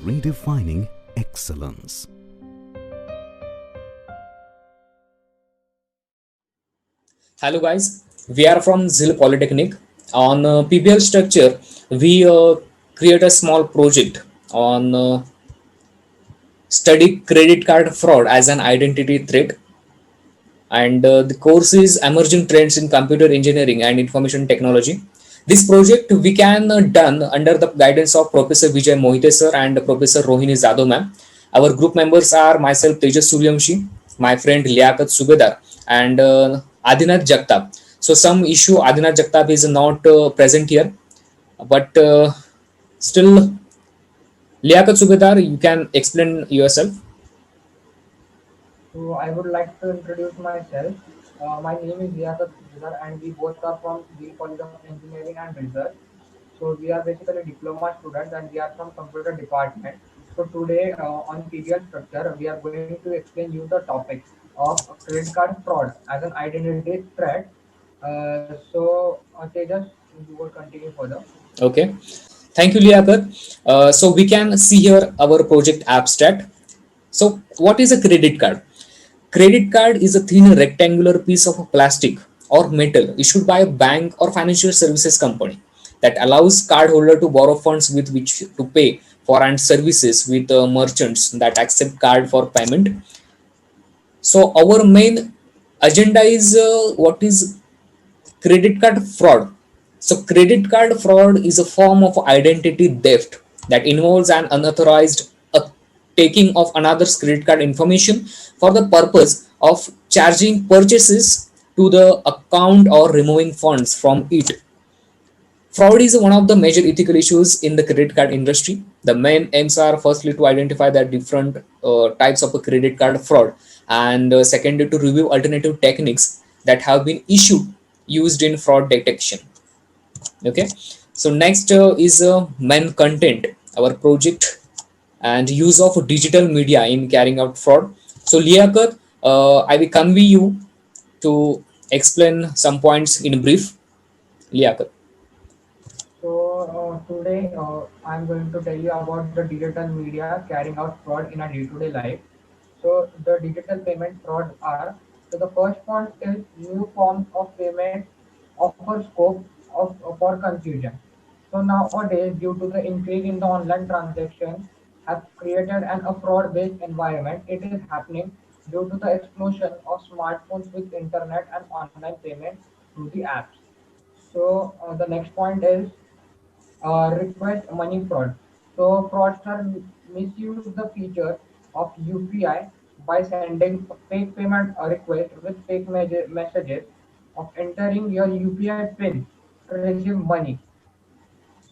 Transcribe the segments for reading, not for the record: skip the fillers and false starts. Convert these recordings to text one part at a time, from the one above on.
redefining excellence. Hello guys, we are from ZIL Polytechnic. On PBL structure, we create a small project on study credit card fraud as an identity threat, and the course is emerging trends in computer engineering and information technology. This project we can done under the guidance of Professor Vijay Mohite sir and Professor Rohini Zado ma'am. Our group members are myself Tejas Suryamshi, my friend Liaquat Subedar, and Adinath Jagtap. So some issue Adinath Jagtap is not present here, but still Liaquat Subedar, you can explain yourself. So I would like to introduce myself. My name is Liaquat Subedar and we both are from the College of Engineering and Research. So we are basically diploma students and we are from computer department. So today on PBL structure, we are going to explain you the topic of credit card fraud as an identity threat. Tejas, you will continue further. Okay. Thank you, Liaquat. So we can see here our project abstract. So what is a credit card? Credit card is a thin rectangular piece of plastic or metal issued by a bank or financial services company that allows cardholder to borrow funds with which to pay for and services with merchants that accept card for payment. So our main agenda is what is credit card fraud. So credit card fraud is a form of identity theft that involves an unauthorized taking of another's credit card information for the purpose of charging purchases to the account or removing funds from it. Fraud is one of the major ethical issues in the credit card industry. The main aims are firstly to identify the different types of a credit card fraud, and secondly to review alternative techniques that have been issued used in fraud detection. Okay, so next is main content, our project and use of digital media in carrying out fraud. So Liaquat, I will convey you to explain some points in brief. Liaquat. Today I'm going to tell you about the digital media carrying out fraud in our day-to-day life. So the digital payment fraud are, so the first point is new forms of payment offer scope for confusion. So nowadays, due to the increase in the online transactions, have created a fraud-based environment. It is happening due to the explosion of smartphones with internet and online payment through the apps. The next point is request money fraud. So fraudster misuse the feature of UPI by sending a fake payment request with fake messages of entering your UPI PIN to receive money.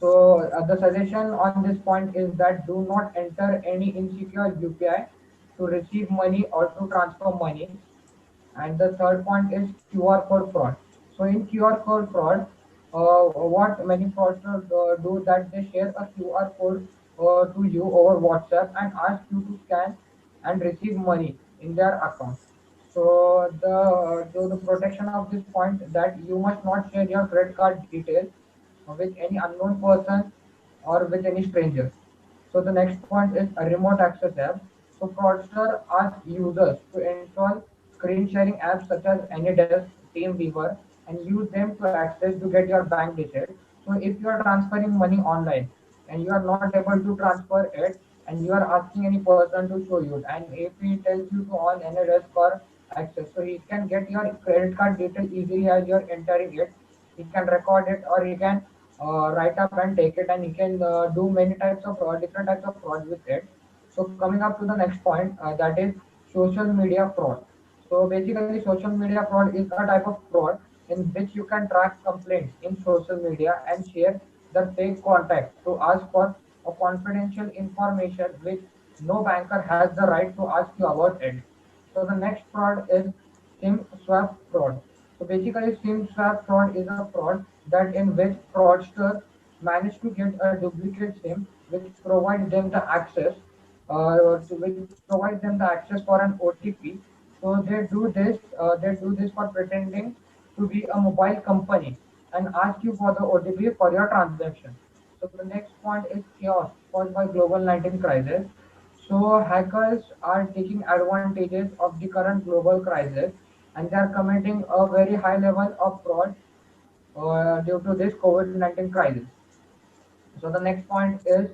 The suggestion on this point is that do not enter any insecure UPI to receive money or to transfer money. And the third point is QR code fraud. So in QR code fraud, what many fraudsters do that they share a QR code to you over WhatsApp and ask you to scan and receive money in their account. So the protection of this point that you must not share your credit card details with any unknown person or with any stranger. So the next point is a remote access app. So fraudster asks users to install screen sharing apps such as AnyDesk, TeamViewer, and use them to access to get your bank details. So if you are transferring money online and you are not able to transfer it and you are asking any person to show you, and if he tells you to on AnyDesk or access, so he can get your credit card detail easily as you are entering it. He can record it or he can write up and take it, and you can do many types of fraud, different types of fraud with it. So coming up to the next point, that is social media fraud. So basically social media fraud is a type of fraud in which you can track complaints in social media and share the fake contact to ask for a confidential information which no banker has the right to ask you about it. So the next fraud is SIM swap fraud. So basically, SIM swap fraud is a fraud that in which fraudsters manage to get a duplicate SIM, which provides them the access, which provides them the access for an OTP. So they do this. They do this for pretending to be a mobile company and ask you for the OTP for your transaction. So the next point is chaos caused by global 19 crisis. So hackers are taking advantages of the current global crisis, and they are committing a very high level of fraud due to this COVID-19 crisis. So the next point is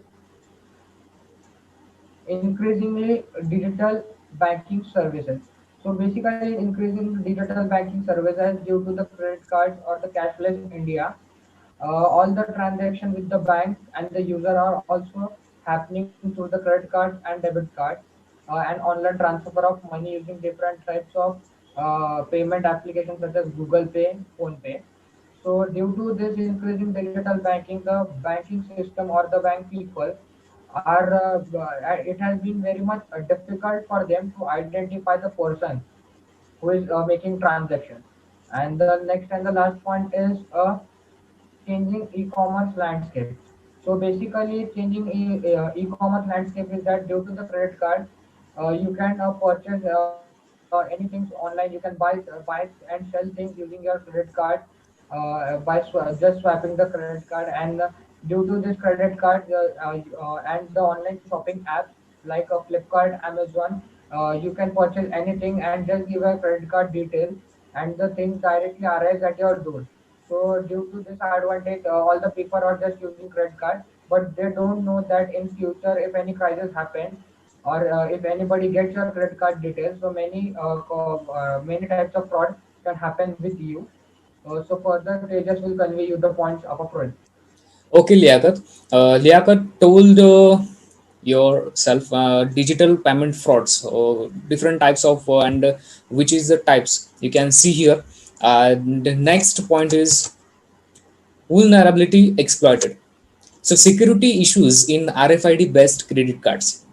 increasingly digital banking services. So basically increasing digital banking services due to the credit cards or the cashless India. All the transaction with the bank and the user are also happening through the credit cards and debit cards and online transfer of money using different types of payment applications such as Google Pay, Phone Pay. So due to this increasing digital banking, the banking system or the bank people are it has been very much difficult for them to identify the person who is making transaction. And the next and the last point is changing e-commerce landscape. So basically, changing e-commerce landscape is that due to the credit card, you can purchase anything online. You can buy and sell things using your credit card just swapping the credit card. And due to this credit card and the online shopping apps like Flipkart, Amazon, you can purchase anything and just give a credit card detail, and the thing directly arrives at your door. So due to this advantage, all the people are just using credit card, but they don't know that in future, if any crisis happens or if anybody gets your credit card details, so many types of fraud can happen with you. So further, Tejas will convey you the points of a fraud. Okay, Liaquat. Liaquat told yourself digital payment frauds, different types of, and which is the types you can see here. The next point is vulnerability exploited. So security issues in RFID based credit cards.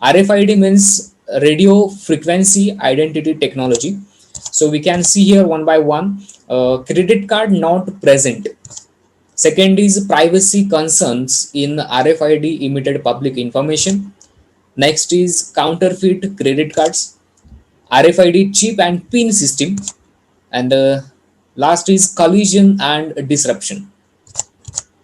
RFID means radio frequency identity technology. So we can see here one by one. Credit card not present. Second is privacy concerns in RFID emitted public information. Next is counterfeit credit cards, RFID chip and pin system, and last is collision and disruption.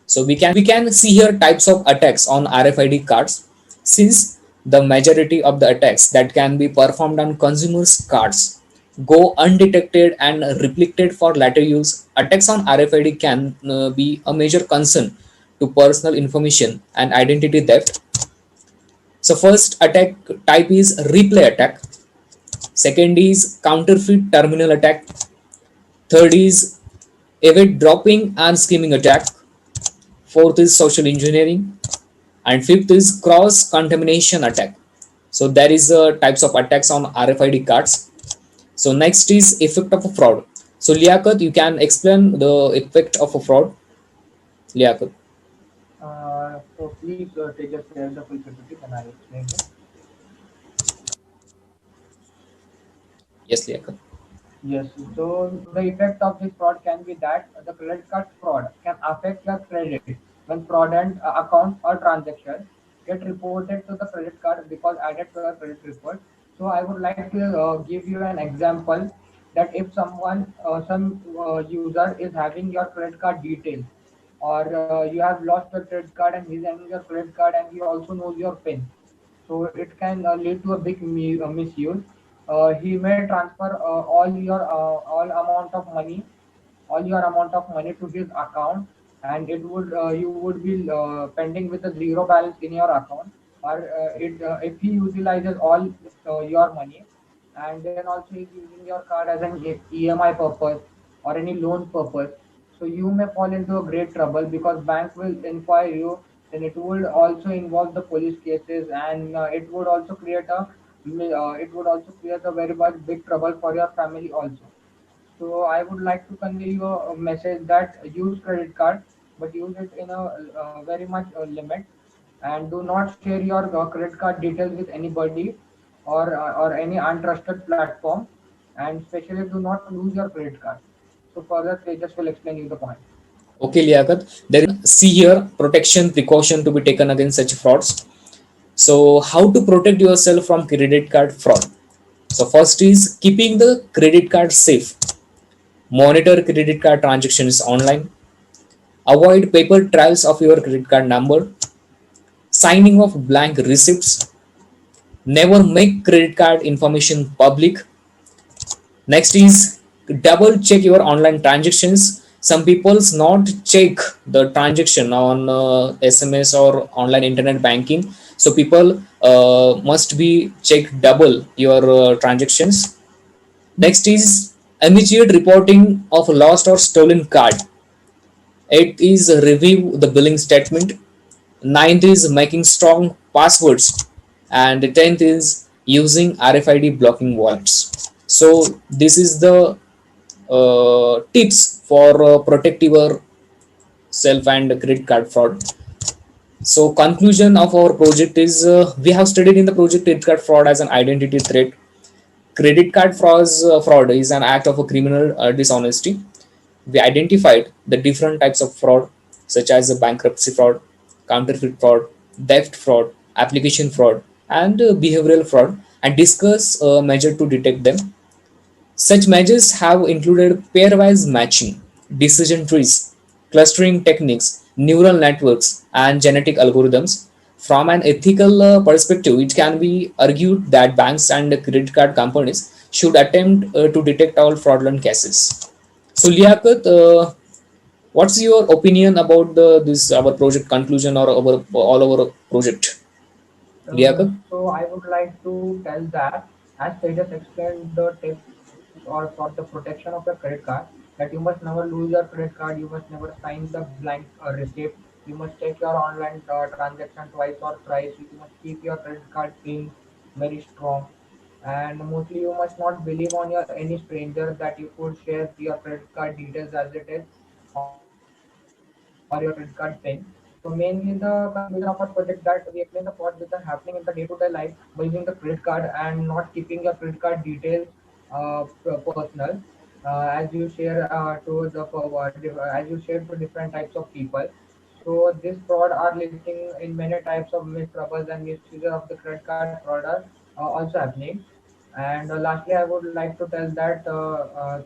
So we can see here types of attacks on RFID cards, since the majority of the attacks that can be performed on consumers cards go undetected and replicated for later use. Attacks on RFID can be a major concern to personal information and identity theft. So first attack type is replay attack. Second is counterfeit terminal attack. Third is evade dropping and skimming attack. Fourth is social engineering, and fifth is cross contamination attack. So there is types of attacks on RFID cards. So next is effect of a fraud. So Liaquat, you can explain the effect of a fraud. Liaquat. So please Tejas share the full PPT, then I explain it. Yes, Liaquat. Yes, so the effect of this fraud can be that the credit card fraud can affect your credit when fraudulent accounts or transactions get reported to the credit card because added to your credit report. So I would like to give you an example that if some user is having your credit card details, or you have lost your credit card and he's having your credit card and he also knows your PIN, so it can lead to a big misuse. He may transfer all amount of money, all your amount of money to his account, and it would you would be pending with a zero balance in your account. Or if he utilizes all your money, and then also he's using your card as an EMI purpose or any loan purpose, so you may fall into a great trouble because bank will inquire you. Then it would also involve the police cases, and it would also create a very much big trouble for your family also. So I would like to convey you a message that use credit card, but use it in a very much limit, and do not share your credit card details with anybody or any untrusted platform, and especially do not lose your credit card. So further, Tejas will explain you the point. Okay, Liaquat. There is see here protection precaution to be taken against such frauds. So how to protect yourself from credit card fraud? So first is keeping the credit card safe. Monitor credit card transactions online. avoid paper trails of your credit card number, signing of blank receipts, never make credit card information public. Next is double check your online transactions. Some people's not check the transaction on SMS or online internet banking. So people must be check double your transactions. Next is immediate reporting of lost or stolen card. Eighth is review the billing statement. Ninth is making strong passwords. And the 10th is using RFID blocking wallets. So this is the tips for protect your self and credit card fraud. So conclusion of our project is we have studied in the project credit card fraud as an identity threat. Credit card fraud is an act of a criminal dishonesty. We identified the different types of fraud such as bankruptcy fraud, counterfeit fraud, theft fraud, application fraud, and behavioral fraud, and discuss a measure to detect them. Such measures have included pairwise matching, decision trees, clustering techniques, neural networks, and genetic algorithms. From an ethical perspective, it can be argued that banks and credit card companies should attempt to detect all fraudulent cases. So, Liaquat, what's your opinion about this our project conclusion or our all our project? Liaquat? So I would like to tell that as Tejas explained the tips or for the protection of your credit card, that you must never lose your credit card, you must never sign the blank receipt, you must check your online transaction twice or thrice, you must keep your credit card pin very strong, and mostly you must not believe on your any stranger that you could share your credit card details as it is or your credit card pin. So mainly the conclusion of our project that we explain the fraud which are happening in the day-to-day life by using the credit card and not keeping your credit card details personal, as you share to the as you share to different types of people. So this fraud are listing in many types of mispurpose and misuse of the credit card fraud are also happening. And lastly, I would like to tell that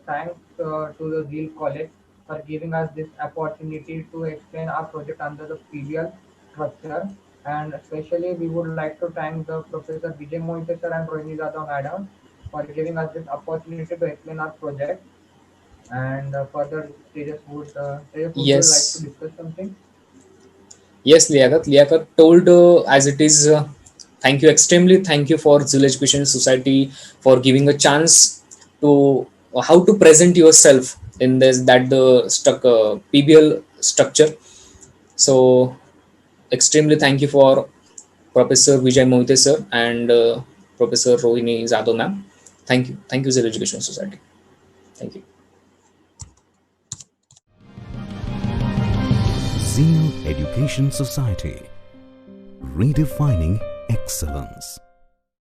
thanks to the Zeal College for giving us this opportunity to explain our project under the PBL structure. And especially, we would like to thank the Professor Vijay Mohite sir and Rohini Jadhav madam for giving us this opportunity to explain our project. And further, Tejas, would you like to Yes, discuss something? yes, Liaquat. Liaquat told as it is. Thank you, extremely. Thank you for Zul Education Society for giving a chance to how to present yourself in this that the PBL structure. So extremely thank you for Professor Vijay Mohite sir and Professor Rohini Jadhav ma'am. Thank you, Zul Education Society. Thank you. Zeal Education Society, redefining excellence.